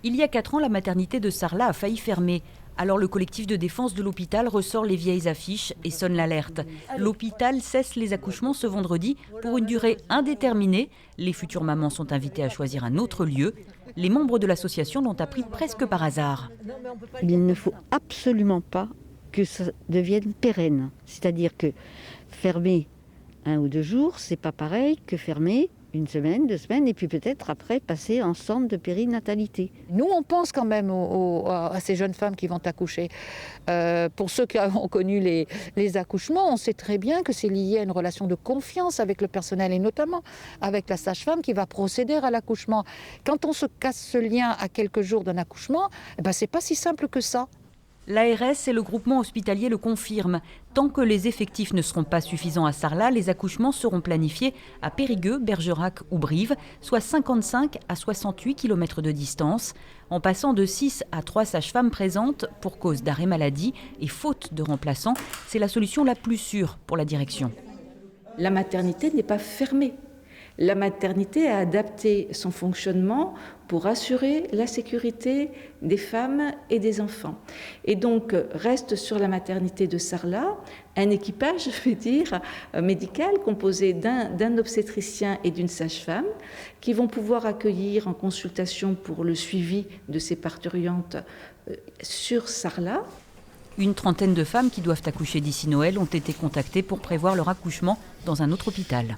Il y a 4 ans, la maternité de Sarlat a failli fermer. Alors le collectif de défense de l'hôpital ressort les vieilles affiches et sonne l'alerte. L'hôpital cesse les accouchements ce vendredi pour une durée indéterminée. Les futures mamans sont invitées à choisir un autre lieu. Les membres de l'association l'ont appris presque par hasard. Il ne faut absolument pas que ça devienne pérenne. C'est-à-dire que fermer 1 ou 2 jours, c'est pas pareil que fermer 1 semaine, 2 semaines, et puis peut-être après passer en centre de périnatalité. Nous, on pense quand même à ces jeunes femmes qui vont accoucher. Pour ceux qui ont connu les accouchements, on sait très bien que c'est lié à une relation de confiance avec le personnel et notamment avec la sage-femme qui va procéder à l'accouchement. Quand on se casse ce lien à quelques jours d'un accouchement, c'est pas si simple que ça. L'ARS et le groupement hospitalier le confirment. Tant que les effectifs ne seront pas suffisants à Sarlat, les accouchements seront planifiés à Périgueux, Bergerac ou Brive, soit 55 à 68 km de distance, en passant de 6 à 3 sages-femmes présentes pour cause d'arrêt maladie et faute de remplaçants. C'est la solution la plus sûre pour la direction. La maternité n'est pas fermée. La maternité a adapté son fonctionnement pour assurer la sécurité des femmes et des enfants. Et donc, reste sur la maternité de Sarlat un équipage, je vais dire, médical composé d'un obstétricien et d'une sage-femme qui vont pouvoir accueillir en consultation pour le suivi de ces parturientes sur Sarlat. Une trentaine de femmes qui doivent accoucher d'ici Noël ont été contactées pour prévoir leur accouchement dans un autre hôpital.